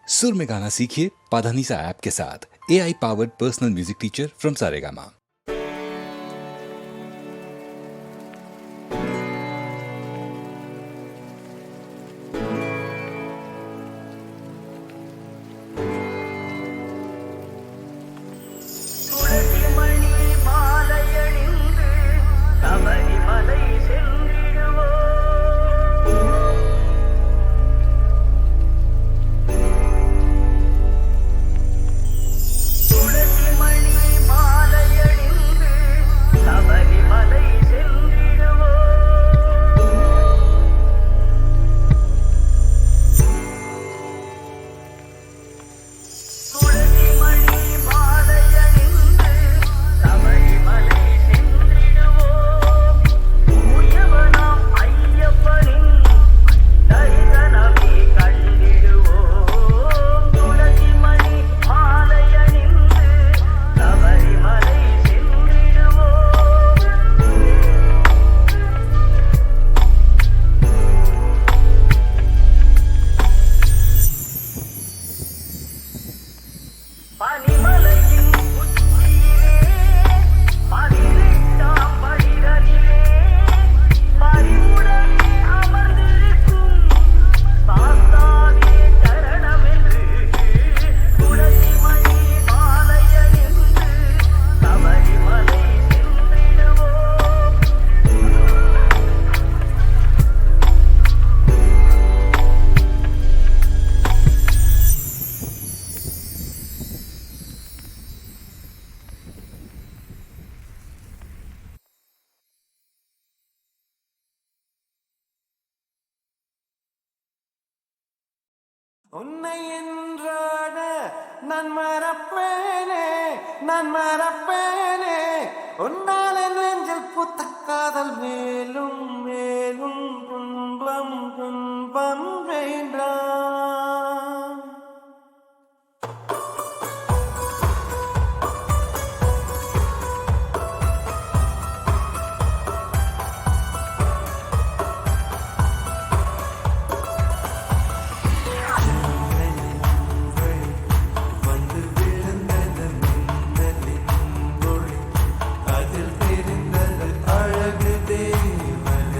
सुर में गाना सीखिए पाधानीसा ऐप के साथ। AI powered personal music teacher from Saregama. உன்னை என்றாட நான் மறப்பேனே, நான் மறப்பேனே, உன்னால் என் நெஞ்சில் பூத்த காதல் மேலும் மேலும் துன்பம் துன்பம் வேண்டாம். அழகு தேவனே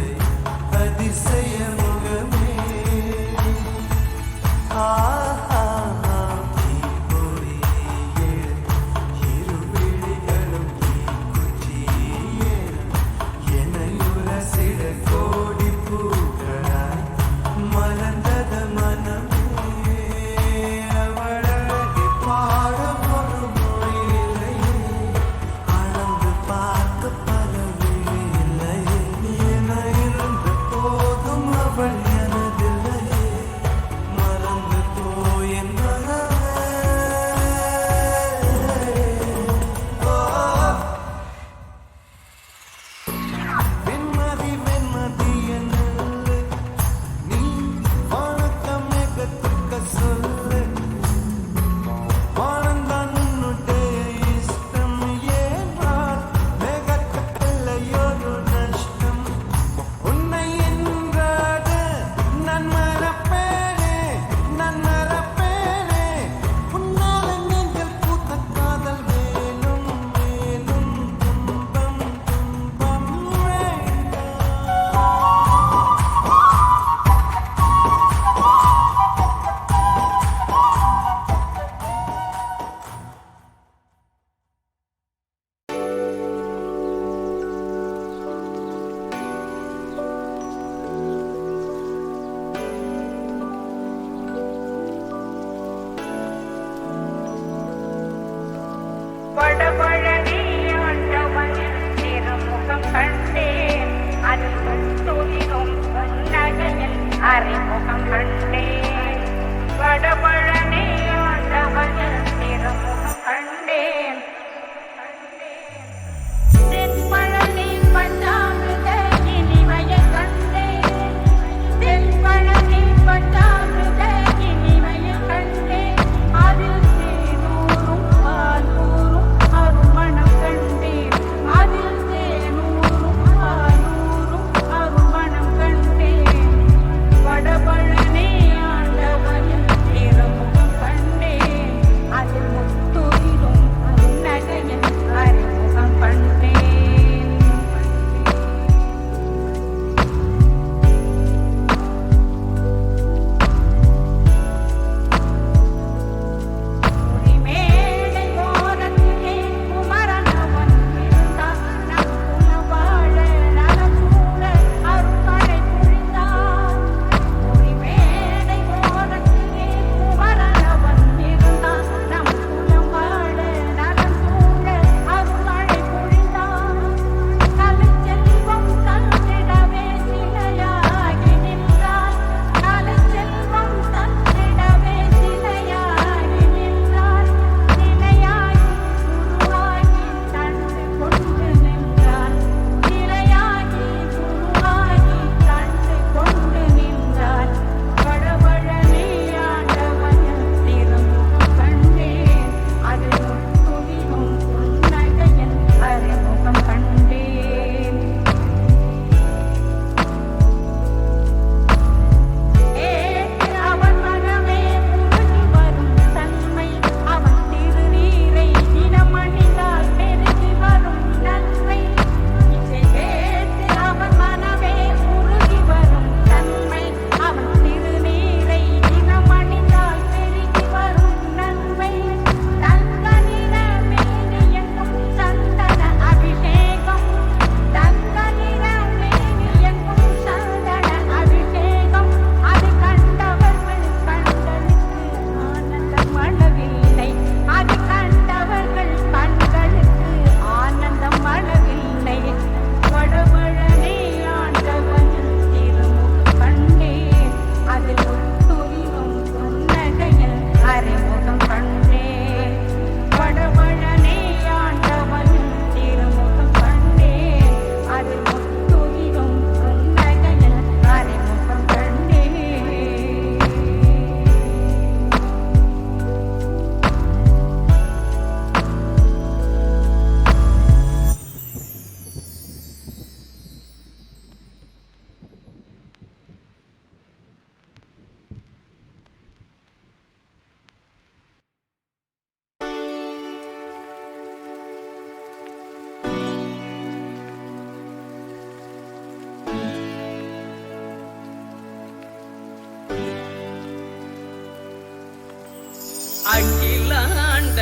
அகிலாண்ட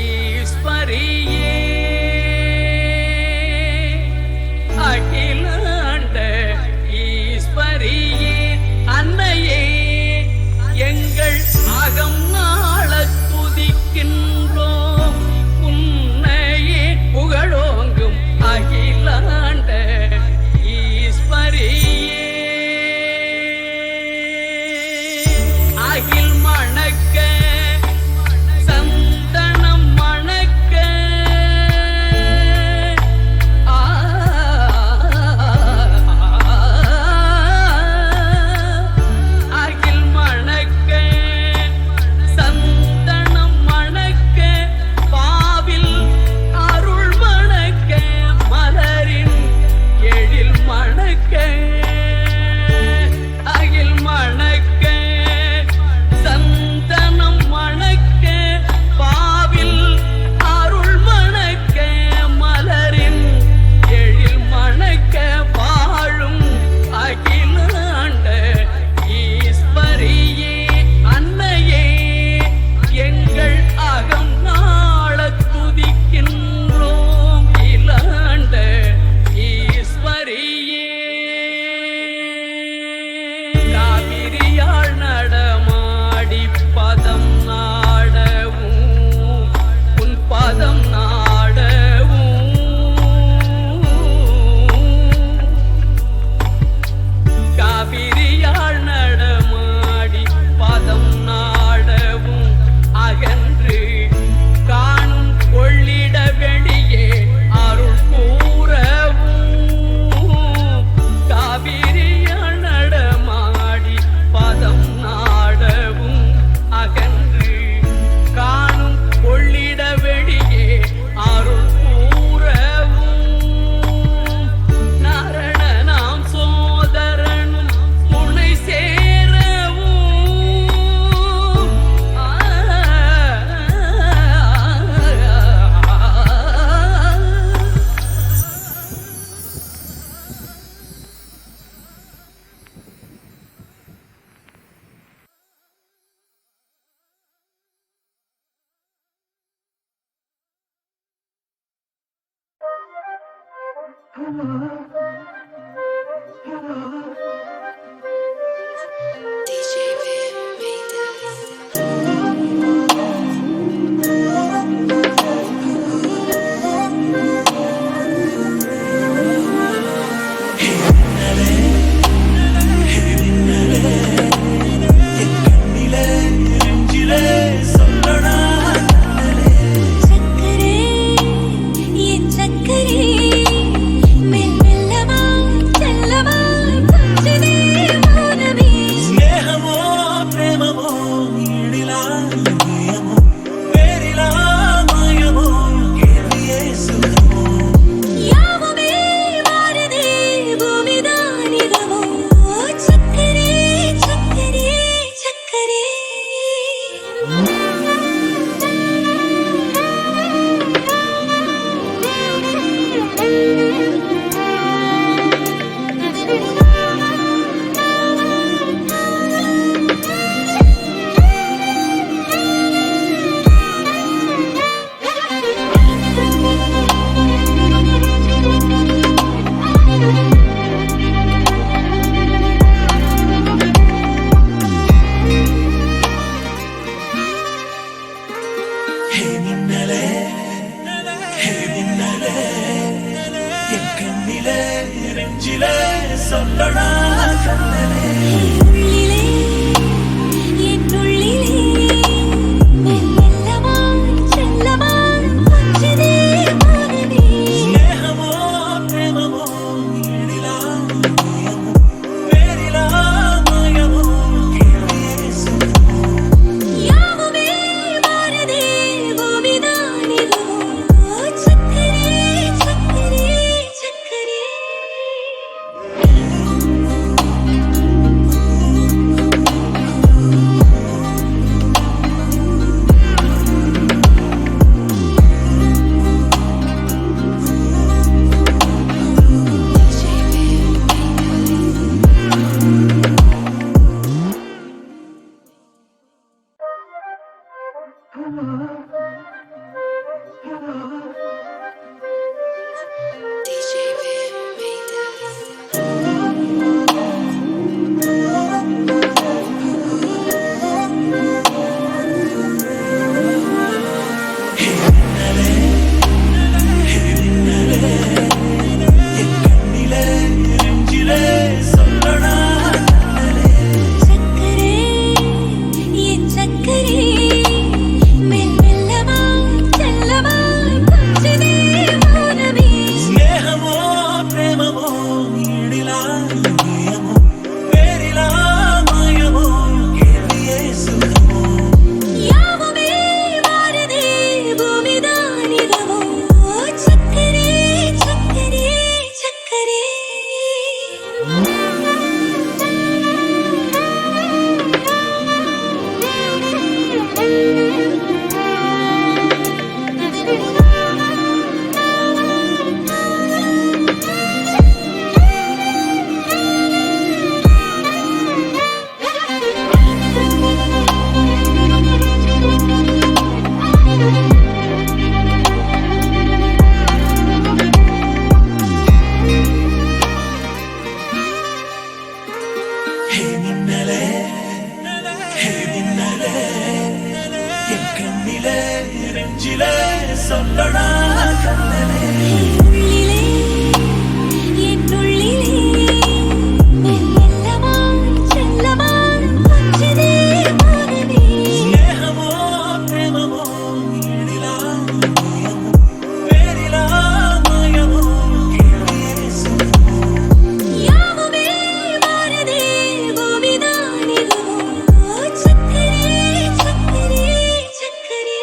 ஈஸ்வரியே அகிலாண்ட ஈஸ்வரியே அன்னையே எங்கள் அகம் நாள துதிக்கின்றோம் உன்னையே புகழோங்கும் அகிலாண்ட ஈஸ்வரியே அகில் மணக்க சந்தனம் மணக்க அகில் மணக்க சந்தனம் மணக்க பாவில் அருள் மணக்க மலரின் எழில் மணக்க அகில் மணக்க சந்தனம் மணக்க பாவில் அருள் மணக்க மலரின் எழில் மணக்க வாழும் அகிலாண்ட ஈஸ்வரியே அன்னையே எங்கள் அகம் நாள துதிக்கின்றோம் இலாண்ட ஈஸ்வரியே காவிரியாள் நடமாடி பதம் நாடவும் உன் பதம் நாடவும் காவிரியாள் நடமாடி பதம் நாடவும் அகன்று காணும் கொள்ளிட வெளியே அருள் கூறவும் காவிரியாள் நடமாடி பதம் நாடவும் அகன்று காணும் கொள்ளிட வெளியே அருள் கூறவும் நாரணனாம் சோதரனும் துணை சேரவும் DJ Viv made this. சக்கரே என் சக்கரே மெல்லமா செல்லமா கொஞ்சதே மௌனமே స్నేహమో ప్రేమమో ఈడిలా హృదయమో వేరిలా మాయమో కేవియే సుఖమో யாவுமே மாறுதே பூமிதானிதமோ சக்கரே சக்கரே சக்கரே హే నిన్నలే హే నిన్నలే என் கண்ணிலே நெஞ்சிலே சொல்லடா கண்ணலே உள்ளிலே என் உள்ளிலே மெல்லமா செல்லமா கொஞ்சதே மௌனமே స్నేహమో ప్రేమమో ఈడిలా హృదయమో వేరిలా మాయమో కేవియే సుఖమో யாவுமே மாறுதே பூமிதானிதமோ சக்கரே சக்கரே சக்கரே DJ Viv made the beat. கண்ணிலே நெஞ்சிலே சொல்லடா சக்கரே என் சக்கரே மெல்லமா செல்லமா கொஞ்சதே மௌனமே స్నేహమో ప్రేమమో ఈడిలా ప్రియమో పేరిలా మాయమో కేలియే సుఖమో யாவுமே மாறுதே பூமிதானிதமோ சக்கரே சக்கரே சக்கரே ஹே மின்னலே ஹே மின்னலே என் கண்ணிலே நெஞ்சிலே சொல்லடா கண்ணலே உள்ளிலே என் உள்ளிலே மெல்லமா செல்லமா கொஞ்சதே மௌனமே స్నేహమో ప్రేమమో ఈడిలా ప్రియమో పేరిలా మాయమో కేలియే సుఖమో யாவுமே மாறுதே பூமிதானிதமோ சக்கரே சக்கரே சக்கரே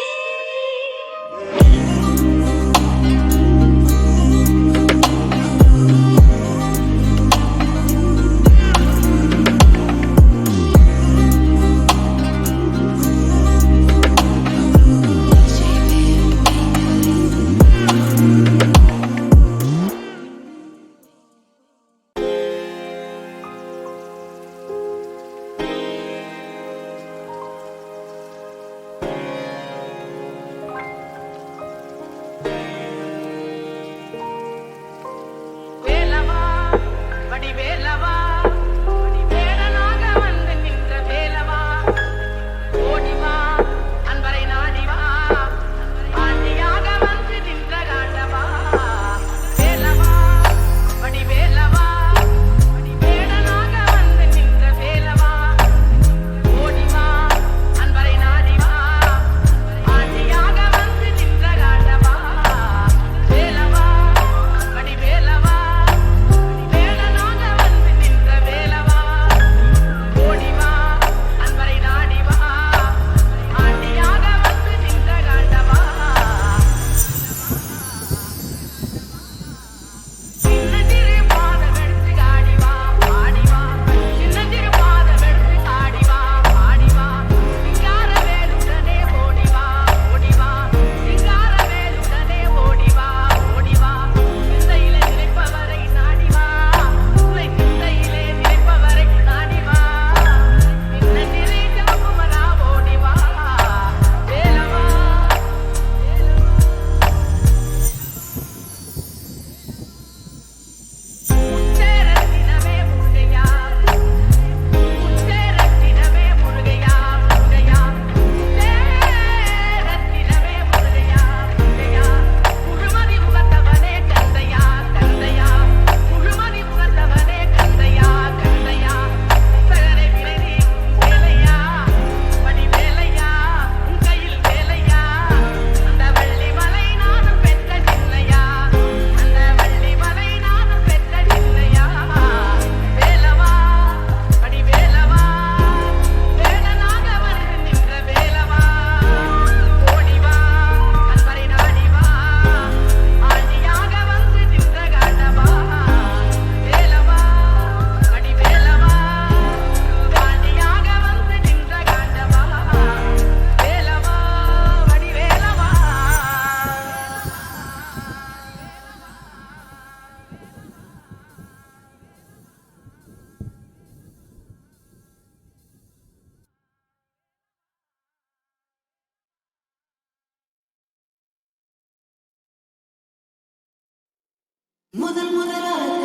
முதல் முதலாக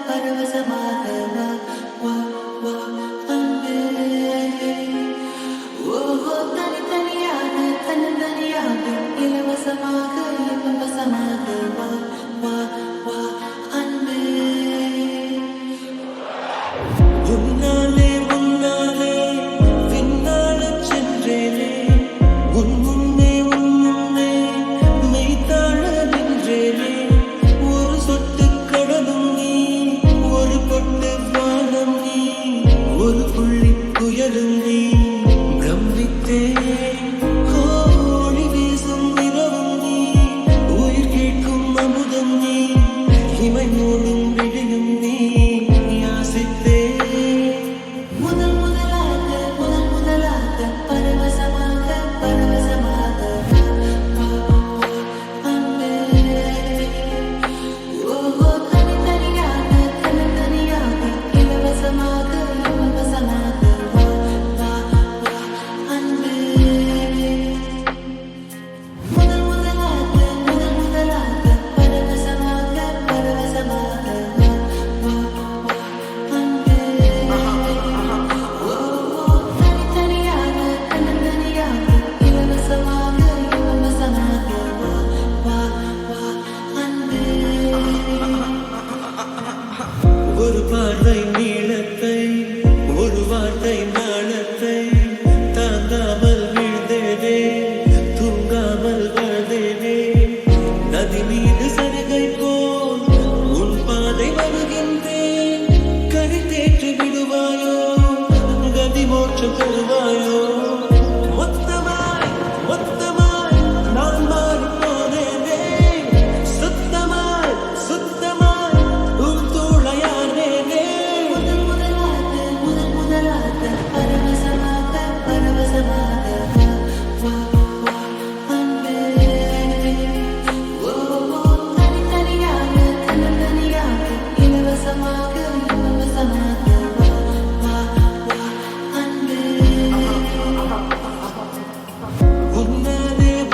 பரவசமாக வா வா வா அன்பே ஓஹோ தனித்தனியாக தன்னந்தனியாக இலவசமாக வா வா வா அன்பே உன்னாலே விண்ணாடச் சென்றேனே உன் முன்னே மெய்தாழ நின்றேனே ஒரு சொட்டு கடலும் நீ ஒரு பொட்டு வானம் நீ ஒரு புள்ளி புயலும் நீ பிரமித்தேன் கோழி வீசும் நிலவும் நீ உயிர் கேட்கும் அமுதம் நீ இமை மூடும் விழியும் நீ யாசித்தேன் முதல் முதலாக பரவசமாக வா வா அன்பே ஓஹோ தனித்தனியாக இலவசமாக வா வா வா அன்பே முதல் முதலாக பரவசமாக வா வா வா அன்பே தனித்தனியாக இலவசமாக வா வா வா அன்பே ஒரு பார்வை நீளத்தை ஒரு வார்த்தை நாணத்தை தாங்காமல் வீழ்ந்தேனே தூங்காமல் வாழ்ந்தேனே நதி மீது சருகை போல் உன் பாதை வருகின்றேன் கரை தேற்றி விடுவாயோ கதி மோட்சம் தருவாயோ மொத்தமாய் நான் மாறி போனேனே சுத்தமாய் உன் தூளையானேனே முதல் முதலாக பரவசமாக வா வா அன்பே ஓஹோ தனித்தனியாக இலவசமாக வா வா வா அன்பே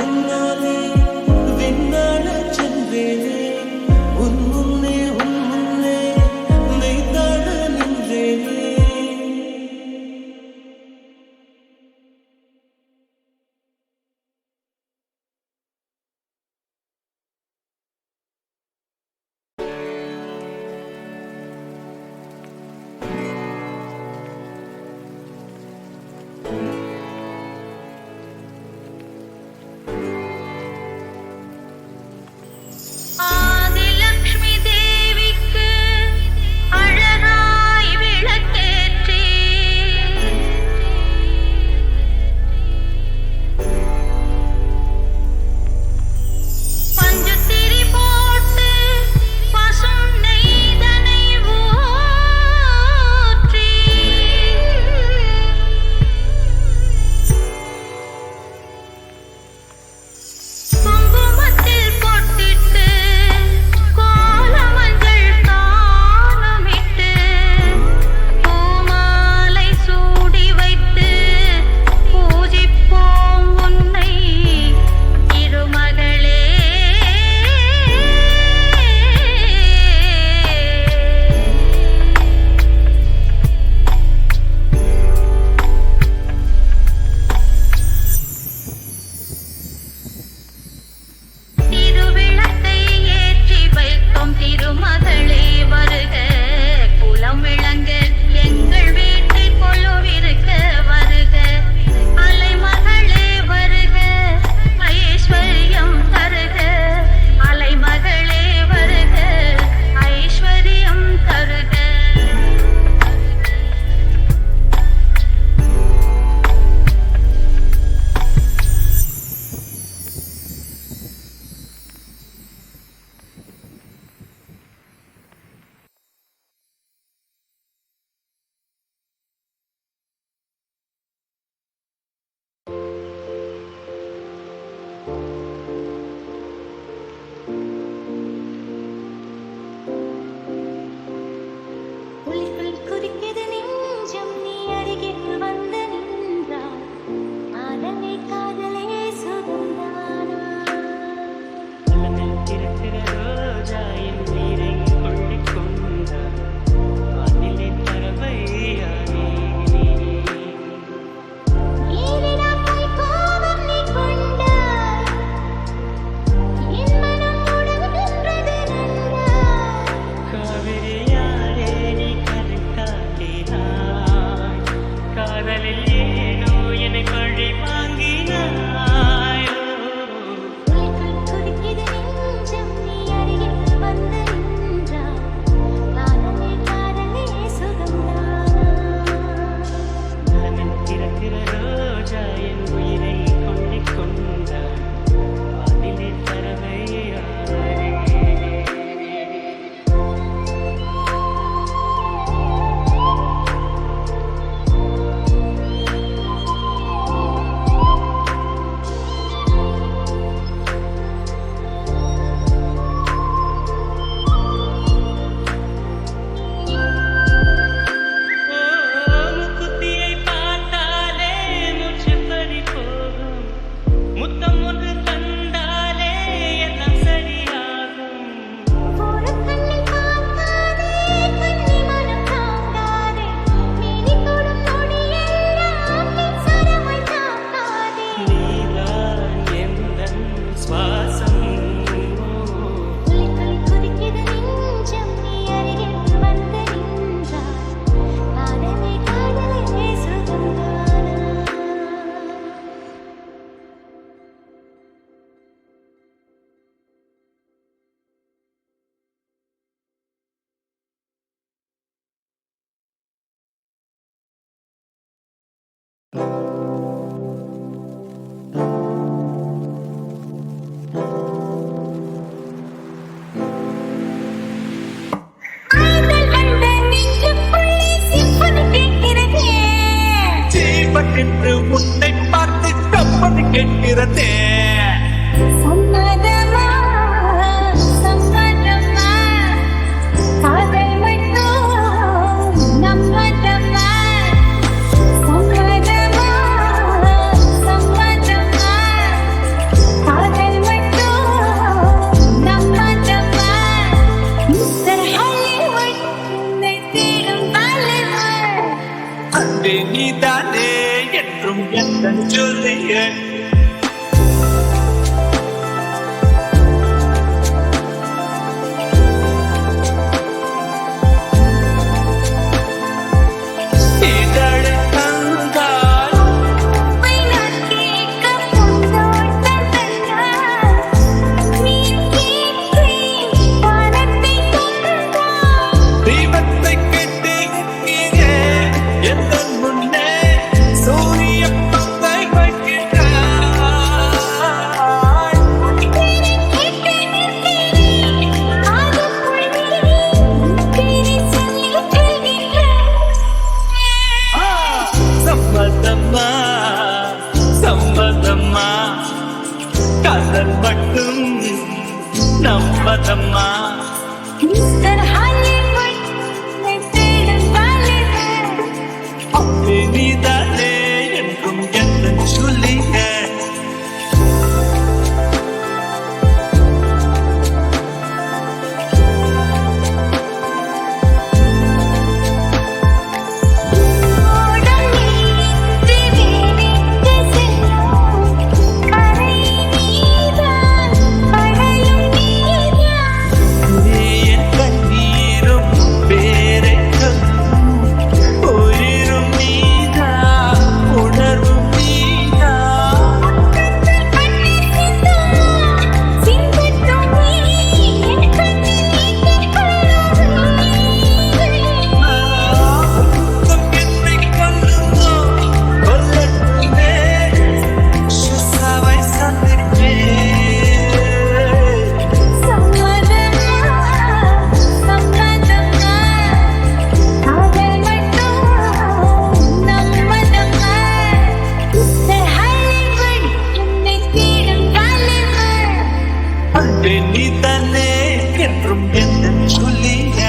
உன்னாலே விண்ணாடச் சென்றேனே உன் முன்னே மெய்தாழ நின்றேனே ஆதிலக்ஷ்மி தேவிக்கு அழகாய் விளக்கேற்றி பஞ்சுத்திரி போட்டு பசும் நெய்தனை ஊற்றி குங்குமத்தில் பொட்டிட்டு கோலமஞ்சள் தானமிட்டு பூமாலை சூடி வைத்து பூஜிப்போம் உன்னை திருமகளே திருவிளக்கை ஏற்றி வைக்கும் திருமகளே வருக குலம் விளங்க எங்கள் வீட்டில் கொழுவிருக்க வருக அலைமகளே வருக ஐஸ்வர்யம் தருக அலைமகளே வருக ஐஸ்வர்யம் தருக புலிகள் குறிக்கிறது நெஞ்சம் நீ அருகில் வந்து நின்றாய் காதலே காதலே சுகந்தானா காதலில் ஏனோ என்னை பழி வாங்கினாயோ உயிர்கள் துடிக்குது நெஞ்சம் நீ அருகில் வந்து நின்றாய் காதலே காதலே சுகம்தானா நான் திறக்கிற ரோஜா என் உயிரை கொள்ளைக் கொண்டாய் வானிலே பறவை யாரே முக்குத்தியை பார்த்தாலே மூச்சு பறி போகும் முத்தம் ஒன்று தந்தாலே எல்லாம் சரியாகும் ஒரு கண்ணில் பார்க்காதே கண்ணி மனம் தாங்காதே மேனி தொடும் நொடியெல்லாம் மின்சாரமாய் தாக்காதே நீதான் எந்தன் சுவாசம் உயிர்கள் துடிக்குது நெஞ்சம் நீ அருகில் வந்து நின்றாய் காதலே காதலே சுகம்தானா ஆய்தல் வந்த நெஞ்சுக்குள்ளே சிம்பனி கேட்கிறதே ஜீவனென்று உன்னை பார்த்து கப்பது கேட்கிறதே சம்மதமா சம்மதமா காதல் மட்டும் நம்மதமா சம்மதமா சம்மதமா காதல் மட்டும் நம்மதமா மிஸ்டர் ஹாலிவுட் உன்னை தேடும் பாலிவுட் அன்பே நீதானே என்றும் எந்தன் சொல்லிய இதழ் தந்தால் உம்மை நான் கேட்க பூந்தோட்டம் தந்தாய் நீ கேட்கிறேன் வானத்தை தொட்டாய் தெய்வத்தை கேட்டிருக்கிறேன் எந்தன் முன்னே சூரிய பத்தை வைக்கிறாய் பேரை கேட்டு நிற்கிறேன் காதுக்குள் பேரை சொல்லி சொல்கிறேன் சம்மதம்மா சம்மதம்மா காதல் மட்டும் நம்பதம்மா மிஸ்டர் ஹாலிவுட் உன்னை தேடும் பாலிவுட் அன்பே நீதானே என்றும் எந்தன் சொல்லிய ஓடம் நீரின்றி வேறெங்கு செல்லும் கரை நீதான் கடலும் நீதான் நீ என் கண்ணீரும் பேரை சொல்லும் உயிரும் நீதா உணர்வும் நீதா கண்ணில் கண்ணீர் சிந்துமா சிந்தட்டும் நீ என் கண்ணில் நீர் கொள்ளும் என்னை கொல்லுமோ கொல்லட்டுமே சுசாவை சந்திப்பேன் சம்மதமா சம்மதமா காதல் மட்டும் நம்மதமா மிஸ்டர் ஹாலிவுட் உன்னை தேடும் பாலிவுட் அன்பே நீதானே என்றும் எந்தன் சொல்லிய